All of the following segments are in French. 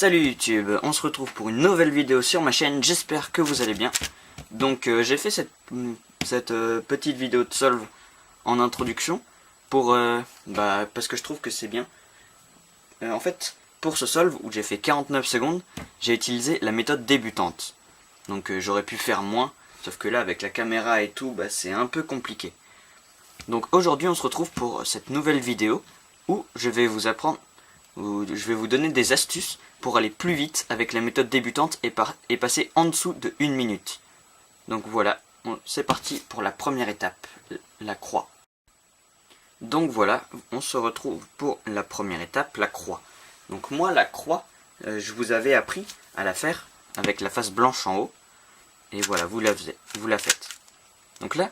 Salut YouTube, on se retrouve pour une nouvelle vidéo sur ma chaîne, j'espère que vous allez bien. Donc j'ai fait cette petite vidéo de solve en introduction pour parce que je trouve que c'est bien. En fait, pour ce solve où j'ai fait 49 secondes, j'ai utilisé la méthode débutante. Donc j'aurais pu faire moins, sauf que là avec la caméra et tout, c'est un peu compliqué. Donc aujourd'hui on se retrouve pour cette nouvelle vidéo où je vais vous apprendre, où je vais vous donner des astuces pour aller plus vite avec la méthode débutante et passer en dessous de 1 minute. Donc voilà, c'est parti pour la première étape, la croix. Donc voilà, on se retrouve pour la première étape, la croix. Donc moi la croix, je vous avais appris à la faire avec la face blanche en haut. Et voilà, vous la faites. Donc là,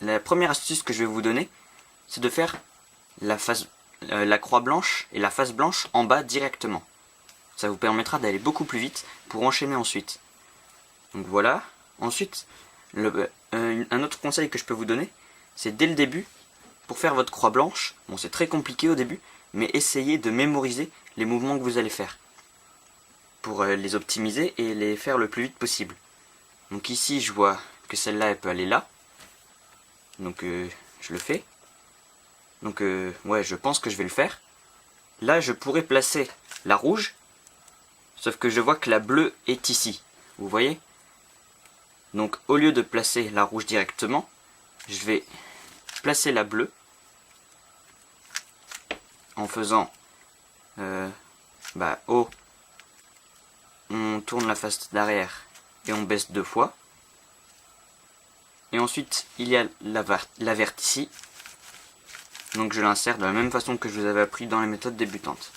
la première astuce que je vais vous donner, c'est de faire la croix blanche et la face blanche en bas directement. Ça vous permettra d'aller beaucoup plus vite pour enchaîner ensuite. Donc voilà. Ensuite, un autre conseil que je peux vous donner, c'est dès le début, pour faire votre croix blanche, bon c'est très compliqué au début, mais essayez de mémoriser les mouvements que vous allez faire. Pour les optimiser et les faire le plus vite possible. Donc ici je vois que celle-là elle peut aller là. Donc je le fais. Donc ouais, je pense que je vais le faire. Là je pourrais placer la rouge. Sauf que je vois que la bleue est ici. Vous voyez? Donc au lieu de placer la rouge directement, je vais placer la bleue. En faisant haut. On tourne la face d'arrière et on baisse 2 fois. Et ensuite il y a la verte ici. Donc je l'insère de la même façon que je vous avais appris dans les méthodes débutantes.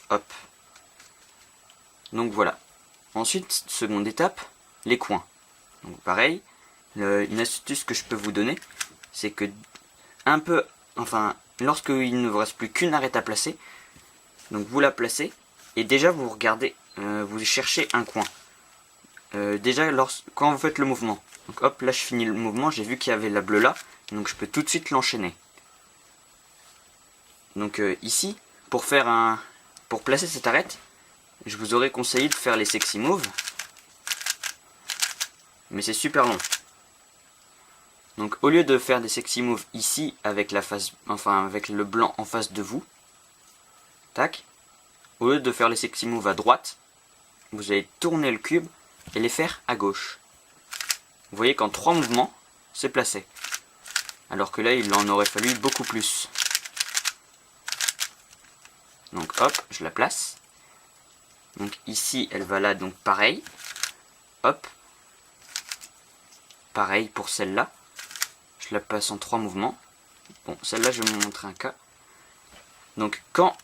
Hop. Donc voilà. Ensuite, seconde étape, les coins. Donc pareil, une astuce que je peux vous donner, c'est que lorsqu'il ne vous reste plus qu'une arête à placer, donc vous la placez et déjà vous regardez, vous cherchez un coin. Déjà quand vous faites le mouvement. Donc hop, là je finis le mouvement, j'ai vu qu'il y avait la bleue là, donc je peux tout de suite l'enchaîner. Donc ici, pour placer cette arête, je vous aurais conseillé de faire les sexy moves, mais c'est super long. Donc au lieu de faire des sexy moves ici avec avec le blanc en face de vous, tac, au lieu de faire les sexy moves à droite, vous allez tourner le cube et les faire à gauche. Vous voyez qu'en 3 mouvements, c'est placé. Alors que là, il en aurait fallu beaucoup plus. Donc hop, je la place. Donc ici, elle va là, donc pareil. Hop. Pareil pour celle-là. Je la passe en 3 mouvements. Bon, celle-là, je vais vous montrer un cas. Donc quand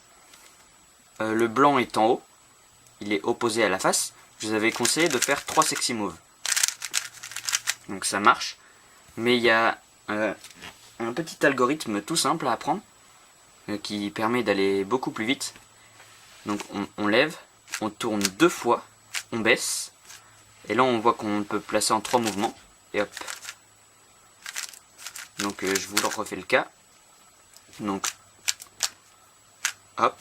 le blanc est en haut, il est opposé à la face, je vous avais conseillé de faire 3 sexy moves. Donc ça marche. Mais il y a un petit algorithme tout simple à apprendre qui permet d'aller beaucoup plus vite. Donc on lève, on tourne 2 fois, on baisse, et là on voit qu'on peut placer en 3 mouvements, et hop. Donc je vous refais le cas. Donc hop,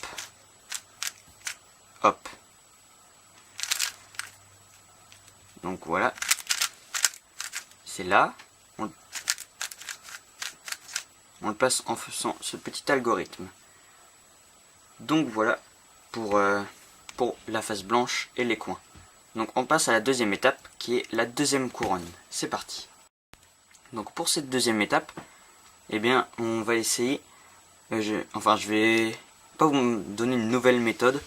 hop. Donc voilà, c'est là, on le passe en faisant ce petit algorithme. Donc voilà pour la face blanche et les coins. Donc on passe à la deuxième étape qui est la deuxième couronne. C'est parti. Donc pour cette deuxième étape, eh bien on va essayer, je vais pas vous donner une nouvelle méthode,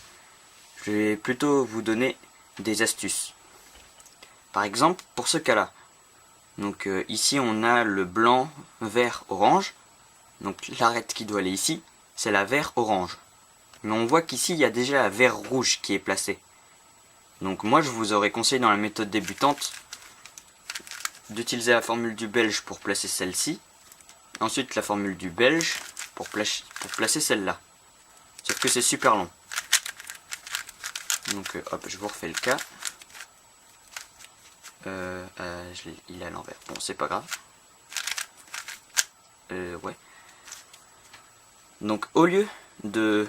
je vais plutôt vous donner des astuces. Par exemple pour ce cas là, donc ici on a le blanc, vert, orange. Donc l'arête qui doit aller ici, c'est la vert orange. Mais on voit qu'ici il y a déjà la vert rouge qui est placée. Donc moi je vous aurais conseillé dans la méthode débutante d'utiliser la formule du belge pour placer celle-ci. Ensuite la formule du belge pour placer celle-là. Sauf que c'est super long. Donc hop, je vous refais le cas. Il est à l'envers. Bon, c'est pas grave. Ouais. Donc au lieu de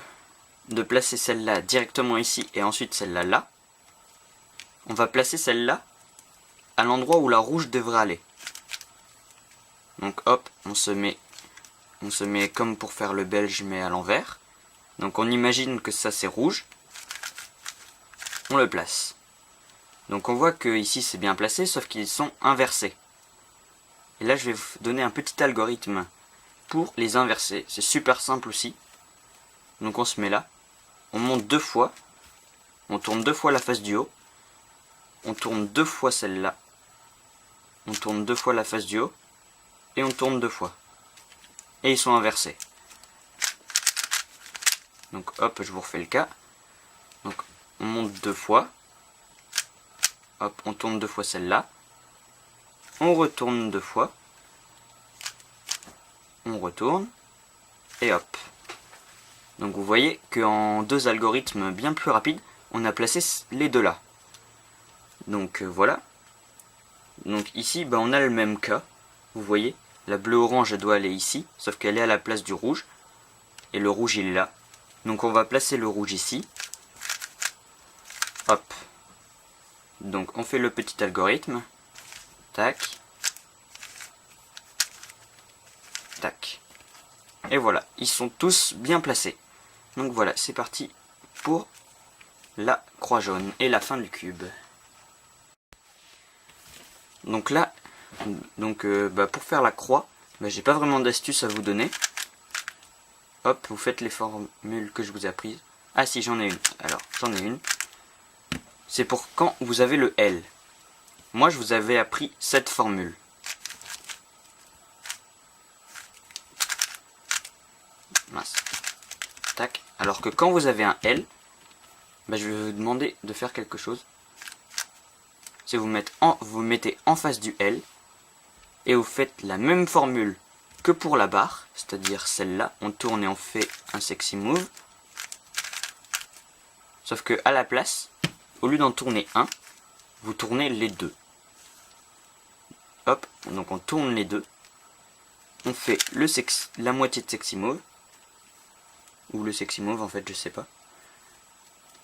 de placer celle-là directement ici et ensuite celle-là là, on va placer celle-là à l'endroit où la rouge devrait aller. Donc hop, on se met comme pour faire le belge mais à l'envers. Donc on imagine que ça c'est rouge. On le place. Donc on voit que ici c'est bien placé sauf qu'ils sont inversés. Et là je vais vous donner un petit algorithme pour les inverser. C'est super simple aussi. Donc on se met là. On monte 2 fois. On tourne 2 fois la face du haut. On tourne 2 fois celle-là. On tourne 2 fois la face du haut. Et on tourne 2 fois. Et ils sont inversés. Donc hop, je vous refais le cas. Donc on monte 2 fois. Hop, on tourne 2 fois celle-là. On retourne 2 fois. On retourne. Et hop. Donc vous voyez qu'en 2 algorithmes bien plus rapides, on a placé les deux là. Donc voilà. Donc ici, on a le même cas. Vous voyez, la bleue-orange doit aller ici, sauf qu'elle est à la place du rouge. Et le rouge il est là. Donc on va placer le rouge ici. Hop. Donc on fait le petit algorithme. Tac. Tac. Et voilà, ils sont tous bien placés. Donc voilà, c'est parti pour la croix jaune et la fin du cube. Donc là, pour faire la croix, j'ai pas vraiment d'astuce à vous donner. Hop, vous faites les formules que je vous ai apprises. Ah si, j'en ai une. Alors, j'en ai une. C'est pour quand vous avez le L. Moi, je vous avais appris cette formule. Mince. Tac. Alors que quand vous avez un L, je vais vous demander de faire quelque chose. C'est vous mettez en face du L et vous faites la même formule que pour la barre, c'est-à-dire celle-là. On tourne et on fait un sexy move. Sauf que à la place, au lieu d'en tourner un, vous tournez les deux. Hop, donc on tourne les deux. On fait la moitié de sexy move. Ou le sexy move en fait, je sais pas.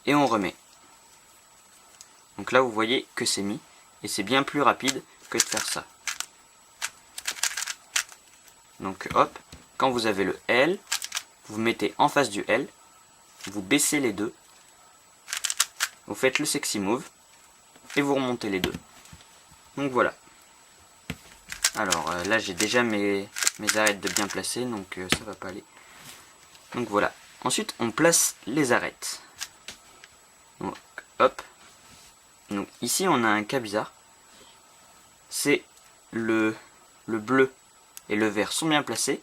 Et on remet. Donc là vous voyez que c'est mis. Et c'est bien plus rapide que de faire ça. Donc hop, quand vous avez le L, vous mettez en face du L. Vous baissez les deux. Vous faites le sexy move. Et vous remontez les deux. Donc voilà. Alors là j'ai déjà mes arêtes de bien placées. Donc ça va pas aller. Donc voilà. Ensuite on place les arêtes. Donc hop. Donc ici on a un cas bizarre. C'est le bleu et le vert sont bien placés.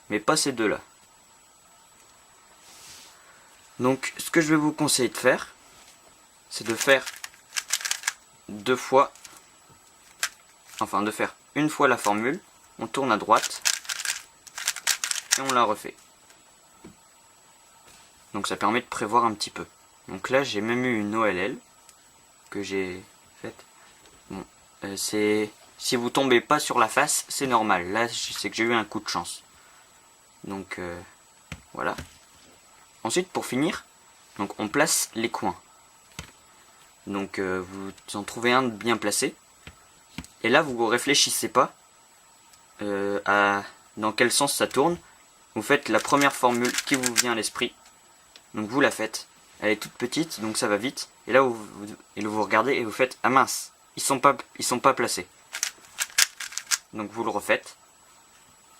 Mais pas ces deux là. Donc ce que je vais vous conseiller de faire, c'est de faire deux fois. Enfin de faire une fois la formule. On tourne à droite. Et on la refait. Donc ça permet de prévoir un petit peu. Donc là j'ai même eu une OLL que j'ai faite. Bon, si vous tombez pas sur la face, c'est normal. Là c'est que j'ai eu un coup de chance. Donc voilà. Ensuite pour finir, donc on place les coins. Donc vous en trouvez un bien placé. Et là vous réfléchissez pas dans quel sens ça tourne. Vous faites la première formule qui vous vient à l'esprit. Donc vous la faites. Elle est toute petite, donc ça va vite. Et là vous regardez et vous faites ah mince, ils sont pas placés. Donc vous le refaites.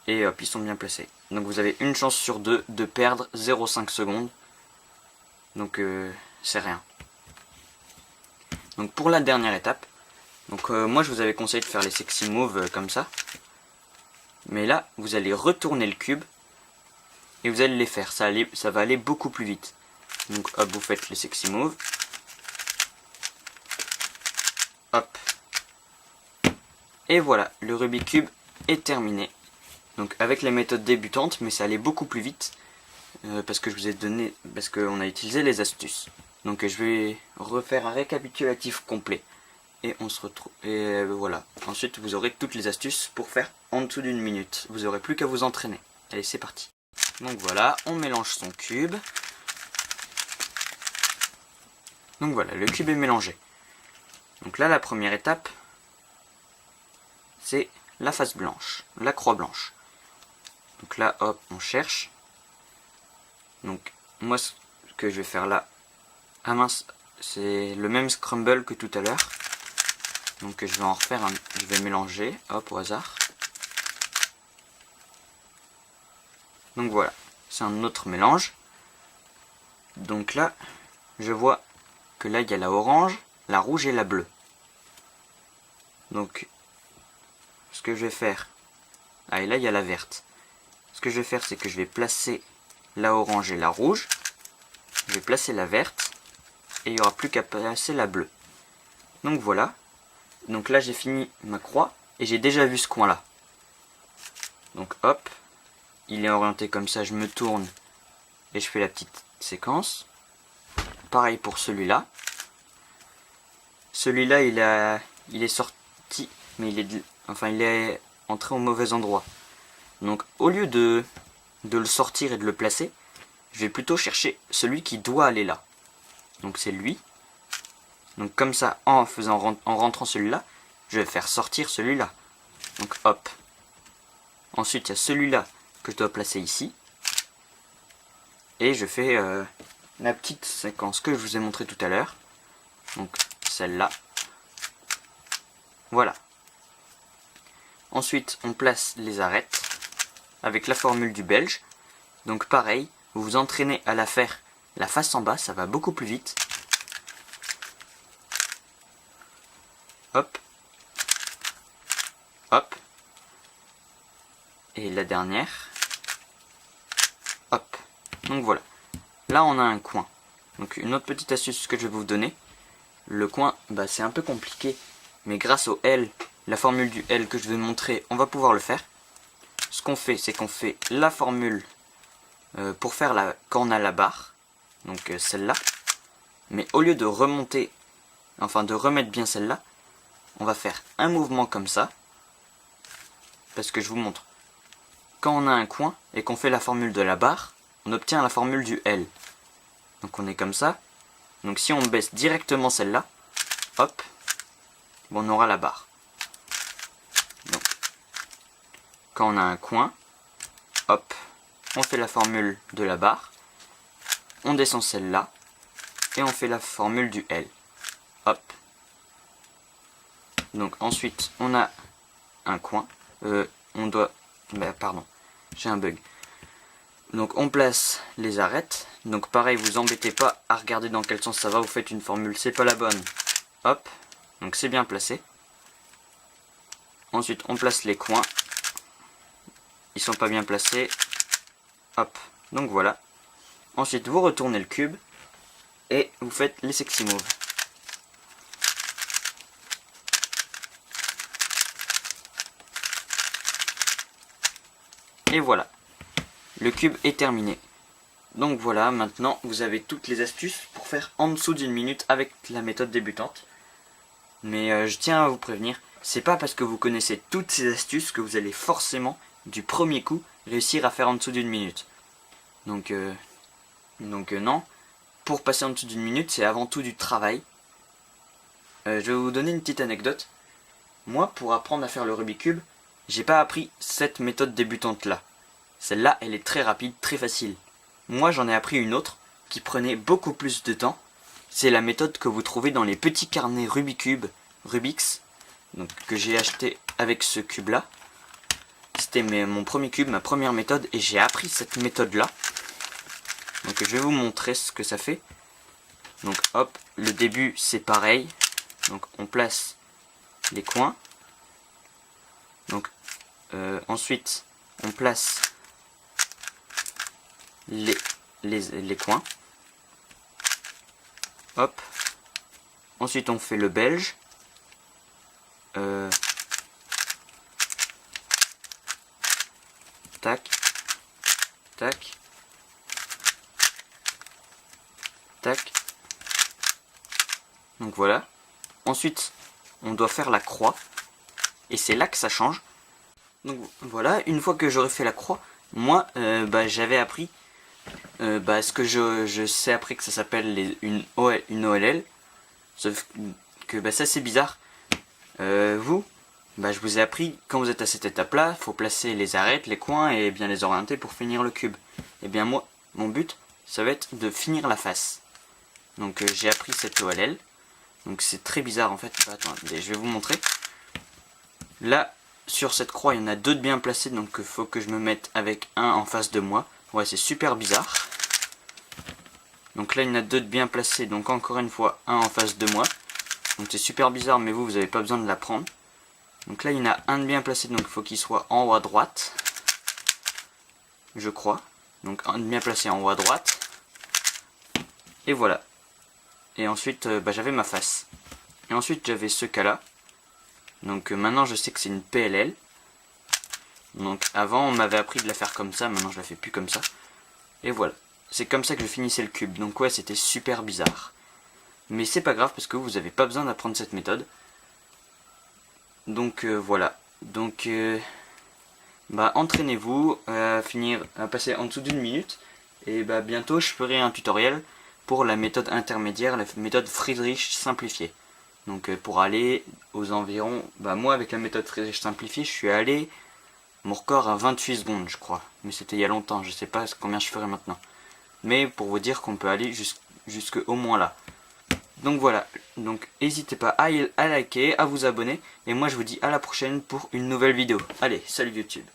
Et hop, ils sont bien placés. Donc vous avez une chance sur deux de perdre 0,5 secondes. Donc c'est rien. Donc pour la dernière étape, donc moi je vous avais conseillé de faire les sexy moves comme ça. Mais là, vous allez retourner le cube et vous allez les faire. Ça va aller beaucoup plus vite. Donc hop, vous faites les sexy moves. Hop. Et voilà, le Rubik's Cube est terminé. Donc avec les méthodes débutantes, mais ça allait beaucoup plus vite. Parce que je vous ai donné, parce qu'on a utilisé les astuces. Donc je vais refaire un récapitulatif complet. Et on se retrouve. Et voilà. Ensuite vous aurez toutes les astuces pour faire en dessous d'une minute. Vous aurez plus qu'à vous entraîner. Allez, c'est parti. Donc voilà, on mélange son cube. Donc voilà, le cube est mélangé. Donc là, la première étape, c'est la face blanche, la croix blanche. Donc là, hop, on cherche. Donc moi, ce que je vais faire là, ah mince, c'est le même scramble que tout à l'heure. Donc je vais en refaire un, je vais mélanger, hop, au hasard. Donc voilà, c'est un autre mélange. Donc là, je vois que là, il y a la orange, la rouge et la bleue. Donc, ce que je vais faire, ah et là, il y a la verte. Ce que je vais faire, c'est que je vais placer la orange et la rouge. Je vais placer la verte. Et il n'y aura plus qu'à placer la bleue. Donc voilà. Donc là, j'ai fini ma croix. Et j'ai déjà vu ce coin-là. Donc hop. Il est orienté comme ça, je me tourne. Et je fais la petite séquence. Pareil pour celui-là. Celui-là, il est sorti. Mais il est entré au mauvais endroit. Donc au lieu de le sortir et de le placer, je vais plutôt chercher celui qui doit aller là. Donc c'est lui. Donc comme ça, en rentrant celui-là, je vais faire sortir celui-là. Donc hop. Ensuite, il y a celui-là que je dois placer ici. Et je fais la petite séquence que je vous ai montré tout à l'heure. Donc celle-là. Voilà. Ensuite, on place les arêtes avec la formule du belge. Donc pareil, vous vous entraînez à la faire la face en bas, ça va beaucoup plus vite. Hop. Hop. Et la dernière. Hop. Donc voilà. Là on a un coin. Donc une autre petite astuce que je vais vous donner. Le coin, bah, c'est un peu compliqué. Mais grâce au L, la formule du L que je vais montrer, on va pouvoir le faire. Ce qu'on fait, c'est qu'on fait la formule pour faire quand on a la barre. Donc celle-là. Mais au lieu de remonter, enfin de remettre bien celle-là, on va faire un mouvement comme ça. Parce que je vous montre. Quand on a un coin et qu'on fait la formule de la barre, on obtient la formule du L. Donc on est comme ça. Donc si on baisse directement celle-là, hop, on aura la barre. Donc, quand on a un coin, hop, on fait la formule de la barre, on descend celle-là, et on fait la formule du L. Hop. Donc ensuite, on a un coin, on doit... pardon, j'ai un bug. Donc on place les arêtes. Donc pareil, vous embêtez pas à regarder dans quel sens ça va, vous faites une formule, c'est pas la bonne. Hop, donc c'est bien placé. Ensuite on place les coins. Ils sont pas bien placés. Hop, donc voilà. Ensuite vous retournez le cube et vous faites les sexy moves. Et voilà, le cube est terminé. Donc voilà, maintenant vous avez toutes les astuces pour faire en dessous d'une minute avec la méthode débutante. Mais je tiens à vous prévenir, c'est pas parce que vous connaissez toutes ces astuces que vous allez forcément, du premier coup, réussir à faire en dessous d'une minute. Donc non, pour passer en dessous d'une minute, c'est avant tout du travail. Je vais vous donner une petite anecdote. Moi, pour apprendre à faire le Rubik's Cube, j'ai pas appris cette méthode débutante là. Celle-là, elle est très rapide, très facile. Moi, j'en ai appris une autre qui prenait beaucoup plus de temps. C'est la méthode que vous trouvez dans les petits carnets Rubik's Cube, Rubik's, donc, que j'ai acheté avec ce cube là. C'était mon premier cube, ma première méthode, et j'ai appris cette méthode là. Donc je vais vous montrer ce que ça fait. Donc hop, le début c'est pareil. Donc on place les coins. Donc ensuite on place les coins. Hop. Ensuite on fait le belge. Tac. Tac. Tac. Donc voilà. Ensuite on doit faire la croix. Et c'est là que ça change. Donc voilà, une fois que j'aurai fait la croix, moi j'avais appris Ce que je sais après que ça s'appelle une OLL. Sauf que ça c'est bizarre. Je vous ai appris, quand vous êtes à cette étape-là, il faut placer les arêtes, les coins et bien les orienter pour finir le cube. Et bien moi, mon but, ça va être de finir la face. Donc j'ai appris cette OLL. Donc c'est très bizarre en fait. Attendez, je vais vous montrer. Là, sur cette croix, il y en a deux de bien placés, donc il faut que je me mette avec un en face de moi. Ouais, c'est super bizarre. Donc là, il y en a deux de bien placés, donc encore une fois, un en face de moi. Donc c'est super bizarre, mais vous n'avez pas besoin de l'apprendre. Donc là, il y en a un de bien placé, donc il faut qu'il soit en haut à droite. Je crois. Donc un de bien placé en haut à droite. Et voilà. Et ensuite, j'avais ma face. Et ensuite, j'avais ce cas-là. Donc maintenant, je sais que c'est une PLL. Donc avant, on m'avait appris de la faire comme ça. Maintenant, je la fais plus comme ça. Et voilà. C'est comme ça que je finissais le cube. Donc ouais, c'était super bizarre. Mais c'est pas grave parce que vous n'avez pas besoin d'apprendre cette méthode. Donc voilà. Donc entraînez-vous à passer en dessous d'une minute. Et bientôt je ferai un tutoriel pour la méthode intermédiaire, la méthode Friedrich simplifiée. Donc pour aller aux environs, moi avec la méthode Friedrich simplifiée, je suis allé mon record à 28 secondes je crois. Mais c'était il y a longtemps, je sais pas combien je ferai maintenant. Mais pour vous dire qu'on peut aller jusqu'au moins là. Donc voilà, donc n'hésitez pas à liker, à vous abonner. Et moi je vous dis à la prochaine pour une nouvelle vidéo. Allez, salut YouTube.